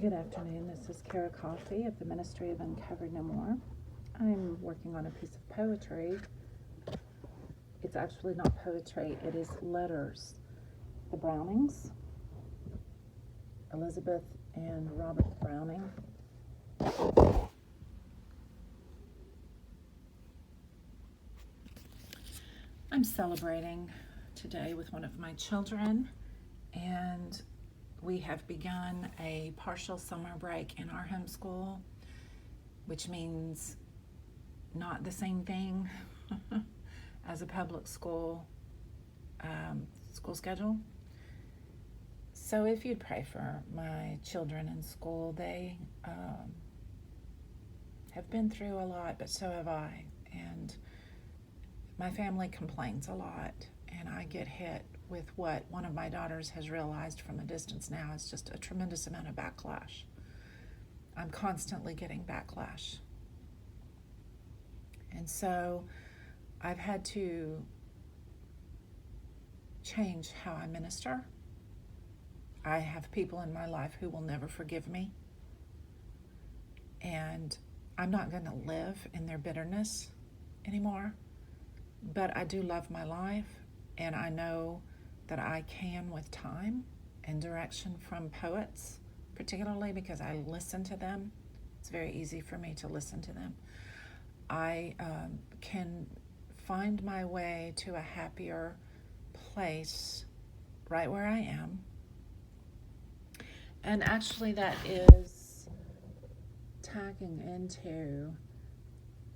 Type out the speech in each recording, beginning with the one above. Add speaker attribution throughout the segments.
Speaker 1: Good afternoon. This is Beaty-Coffey of the Ministry of Uncovered No More. I'm working on a piece of poetry. It's actually not poetry, it is letters. The Brownings, Elizabeth and Robert Browning. I'm celebrating today with one of my children, and we have begun a partial summer break in our homeschool, which means not the same thing as a public school school schedule. So if you'd pray for my children in school, they have been through a lot, but so have I. And my family complains a lot, and I get hit with what one of my daughters has realized from a distance now is just a tremendous amount of backlash. I'm constantly getting backlash. And so I've had to change how I minister. I have people in my life who will never forgive me, and I'm not going to live in their bitterness anymore. But I do love my life, and I know that I can, with time and direction from poets, particularly because I listen to them. It's very easy for me to listen to them. I can find my way to a happier place right where I am. And actually that is tagging into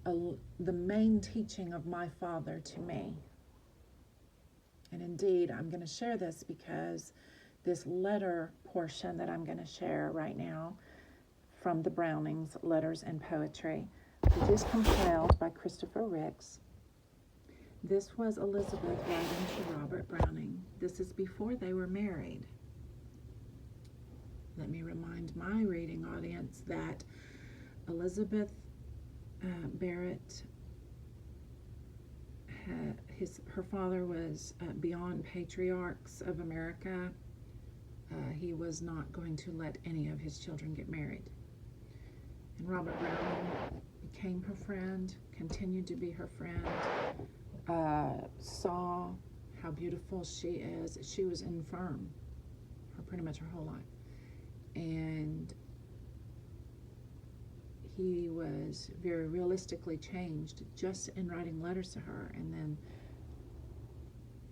Speaker 1: the main teaching of my father to me. And indeed, I'm going to share this because this letter portion that I'm going to share right now from the Brownings, Letters and Poetry, which is compiled by Christopher Ricks. This was Elizabeth writing to Robert Browning. This is before they were married. Let me remind my reading audience that Elizabeth Barrett, her father was beyond patriarchs of America. He was not going to let any of his children get married. And Robert Browning became her friend, continued to be her friend, saw how beautiful she is. She was infirm for pretty much her whole life. And he was very realistically changed just in writing letters to her. And then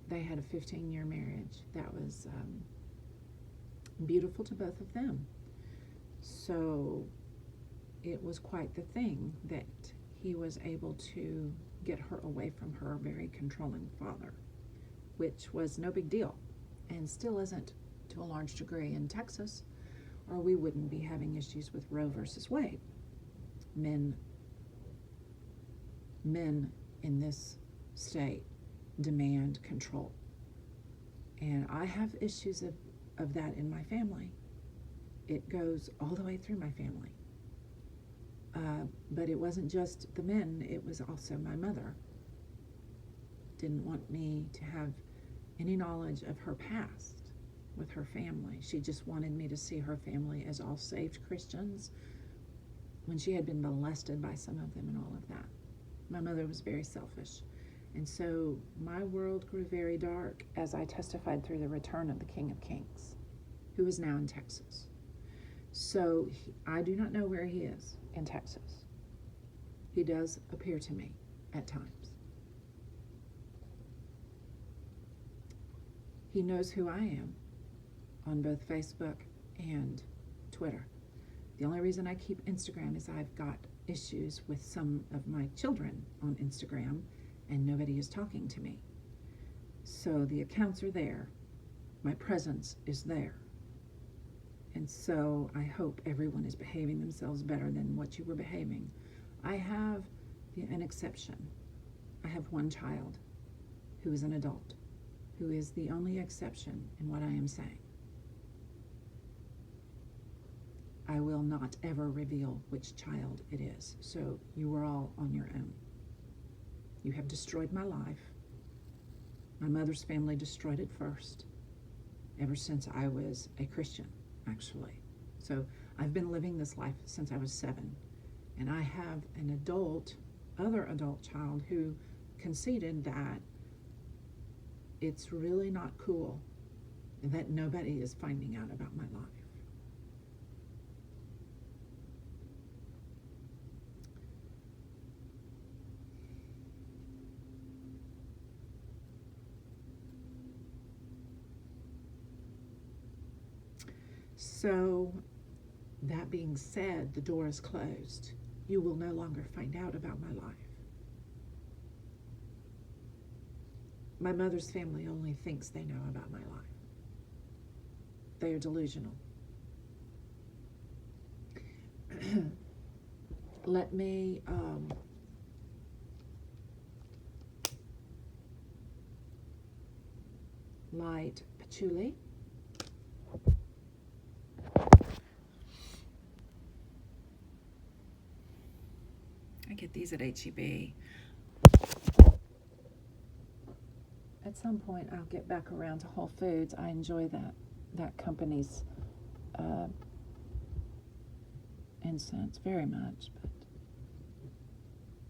Speaker 1: they had a 15-year marriage that was beautiful to both of them. So it was quite the thing that he was able to get her away from her very controlling father, which was no big deal, and still isn't to a large degree in Texas, or we wouldn't be having issues with Roe versus Wade. Men in this state demand control. And I have issues of that in my family. It goes all the way through my family. But it wasn't just the men, it was also my mother. Didn't want me to have any knowledge of her past with her family. She just wanted me to see her family as all saved Christians when she had been molested by some of them and all of that. My mother was very selfish. And so my world grew very dark as I testified through the return of the King of Kings, who is now in Texas. So I do not know where he is in Texas. He does appear to me at times. He knows who I am on both Facebook and Twitter. The only reason I keep Instagram is I've got issues with some of my children on Instagram, and nobody is talking to me. So the accounts are there. My presence is there. And so I hope everyone is behaving themselves better than what you were behaving. I have an exception. I have one child who is an adult, who is the only exception in what I am saying. I will not ever reveal which child it is. So you are all on your own. You have destroyed my life. My mother's family destroyed it first, ever since I was a Christian, actually. So I've been living this life since I was 7, and I have an other adult child who conceded that it's really not cool and that nobody is finding out about my life. So, that being said, the door is closed. You will no longer find out about my life. My mother's family only thinks they know about my life. They are delusional. Let me light patchouli. I get these at H-E-B. At some point, I'll get back around to Whole Foods. I enjoy that company's incense very much, but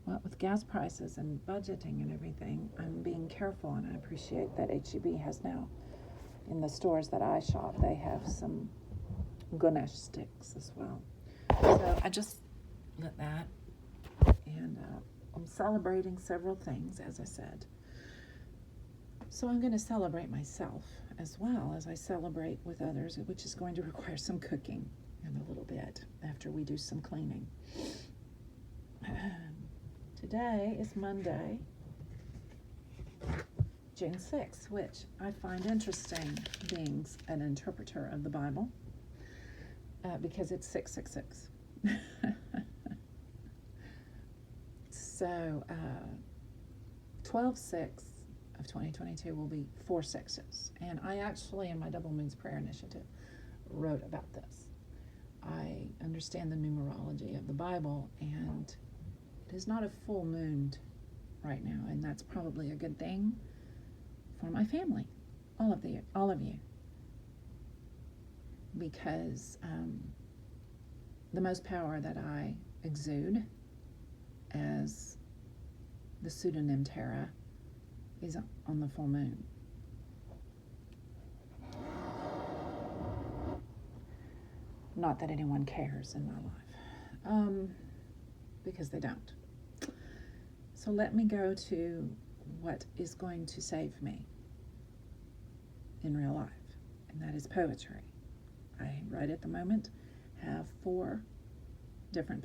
Speaker 1: what with gas prices and budgeting and everything, I'm being careful, and I appreciate that H-E-B has now, in the stores that I shop, they have some Ganesh sticks as well. So I just lit that, and I'm celebrating several things, as I said. So I'm going to celebrate myself as well as I celebrate with others, which is going to require some cooking in a little bit after we do some cleaning. Today is Monday, June 6th, which I find interesting being an interpreter of the Bible because it's 666. So 12/6 of 2022 will be 4 6s. And I actually, in my Double Moons Prayer Initiative, wrote about this. I understand the numerology of the Bible, and it is not a full moon right now, and that's probably a good thing for my family, all of you, because the most power that I exude as the pseudonym Tara is on the full moon. Not that anyone cares in my life, because they don't. So let me go to what is going to save me in real life, and that is poetry. I, right at the moment, have 4 different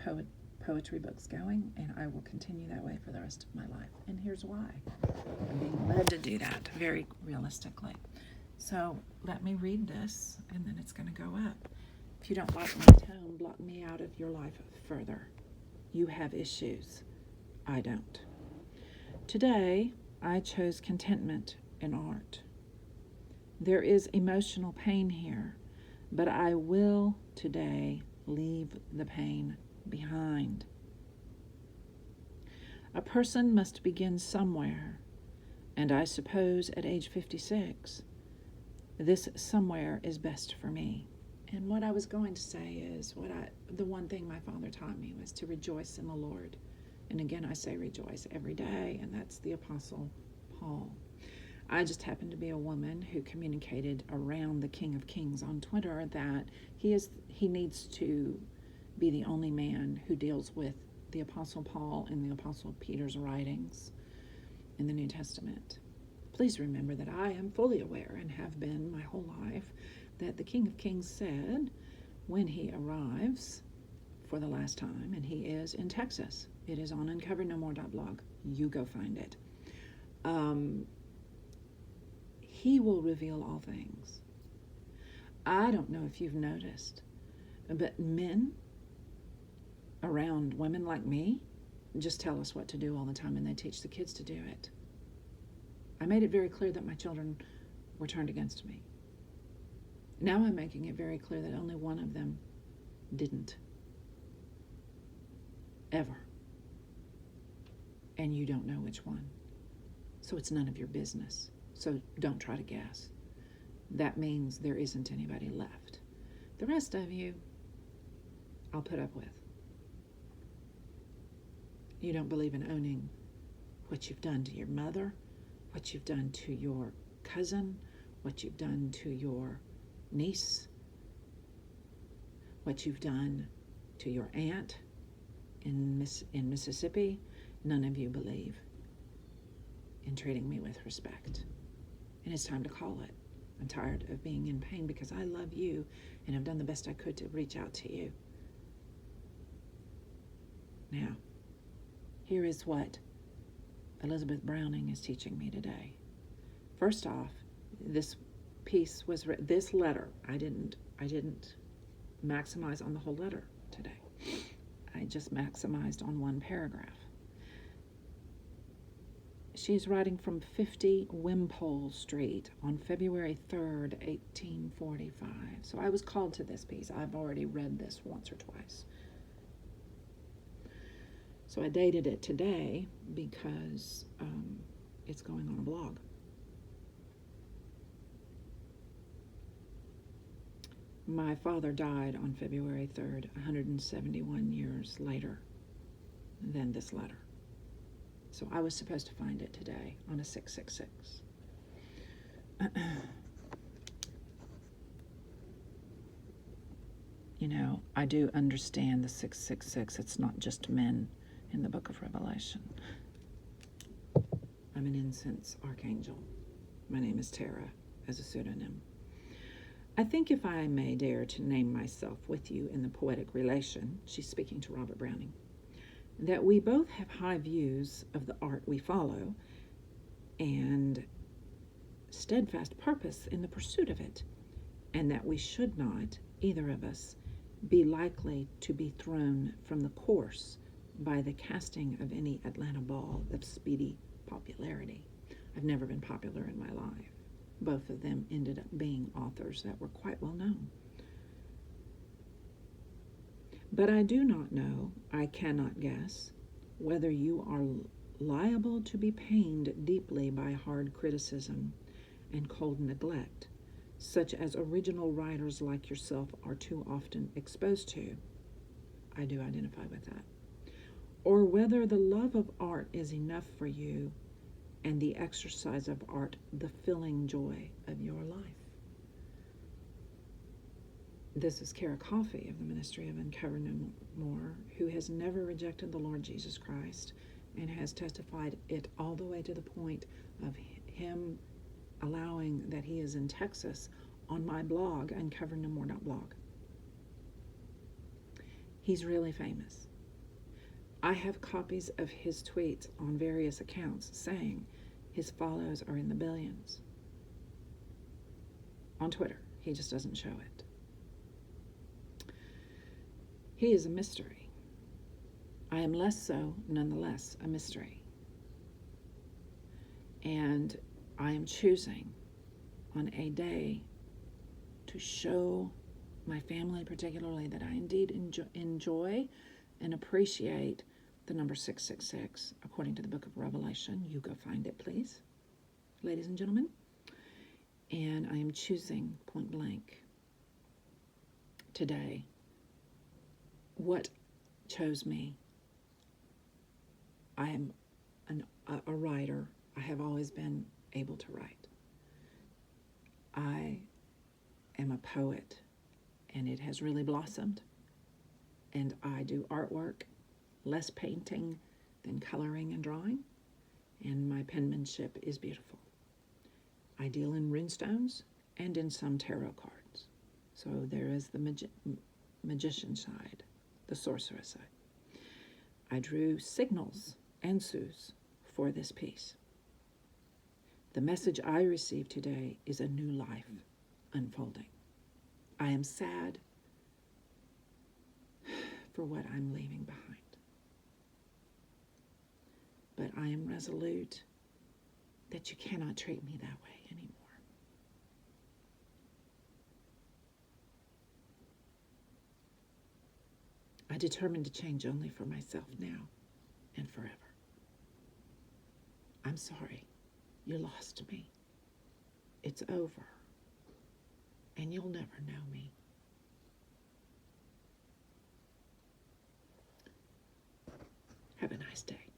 Speaker 1: poetry books going, and I will continue that way for the rest of my life. And here's why. I'm being led to do that very realistically. So let me read this, and then it's going to go up. If you don't like my tone, block me out of your life further. You have issues. I don't. Today, I chose contentment in art. There is emotional pain here, but I will today leave the pain behind. A person must begin somewhere, and I suppose at age 56, this somewhere is best for me. And what I was going to say is, the one thing my father taught me was to rejoice in the Lord. And again, I say rejoice every day, and that's the Apostle Paul. I just happen to be a woman who communicated around the King of Kings on Twitter that he needs to be the only man who deals with the Apostle Paul and the Apostle Peter's writings in the New Testament. Please remember that I am fully aware, and have been my whole life, that the King of Kings said when he arrives for the last time, and he is in Texas. It is on uncovernomore.blog. You go find it. He will reveal all things. I don't know if you've noticed, but men around women like me just tell us what to do all the time, and they teach the kids to do it. I made it very clear that my children were turned against me. Now I'm making it very clear that only one of them didn't. Ever. And you don't know which one. So it's none of your business. So don't try to guess. That means there isn't anybody left. The rest of you, I'll put up with. You don't believe in owning what you've done to your mother, what you've done to your cousin, what you've done to your niece, what you've done to your aunt in Mississippi. None of you believe in treating me with respect. And it's time to call it. I'm tired of being in pain because I love you and have done the best I could to reach out to you. Now, here is what Elizabeth Browning is teaching me today. First off, this piece was this letter. I didn't maximize on the whole letter today. I just maximized on one paragraph. She's writing from 50 Wimpole Street on February 3rd, 1845. So I was called to this piece. I've already read this once or twice. So I dated it today because it's going on a blog. My father died on February 3rd, 171 years later than this letter. So I was supposed to find it today on a 666. You know, I do understand the 666. It's not just men in the book of Revelation. I'm an incense archangel. My name is Tara as a pseudonym. I think if I may dare to name myself with you in the poetic relation, she's speaking to Robert Browning, that we both have high views of the art we follow and steadfast purpose in the pursuit of it, and that we should not, either of us, be likely to be thrown from the course by the casting of any Atlanta ball of speedy popularity. I've never been popular in my life. Both of them ended up being authors that were quite well known. But I do not know, I cannot guess, whether you are liable to be pained deeply by hard criticism and cold neglect, such as original writers like yourself are too often exposed to. I do identify with that. Or whether the love of art is enough for you and the exercise of art the filling joy of your life. This is Beaty-Coffey of the Ministry of Uncover No More, who has never rejected the Lord Jesus Christ and has testified it all the way to the point of him allowing that he is in Texas on my blog, uncovernomore.blog. He's really famous. I have copies of his tweets on various accounts saying his follows are in the billions. On Twitter, he just doesn't show it. He is a mystery. I am less so, nonetheless, a mystery. And I am choosing on a day to show my family particularly that I indeed enjoy and appreciate the number 666, according to the book of Revelation. You go find it, please, ladies and gentlemen. And I am choosing point blank today what chose me. I am a writer. I have always been able to write. I am a poet, and it has really blossomed. And I do artwork, less painting than coloring and drawing, and my penmanship is beautiful. I deal in runestones and in some tarot cards. So there is the magician side, the sorcerer side. I drew signals and sus for this piece. The message I received today is a new life unfolding. I am sad for what I'm leaving behind. But I am resolute that you cannot treat me that way anymore. I determined to change only for myself now and forever. I'm sorry. You lost me. It's over. And you'll never know me. Have a nice day.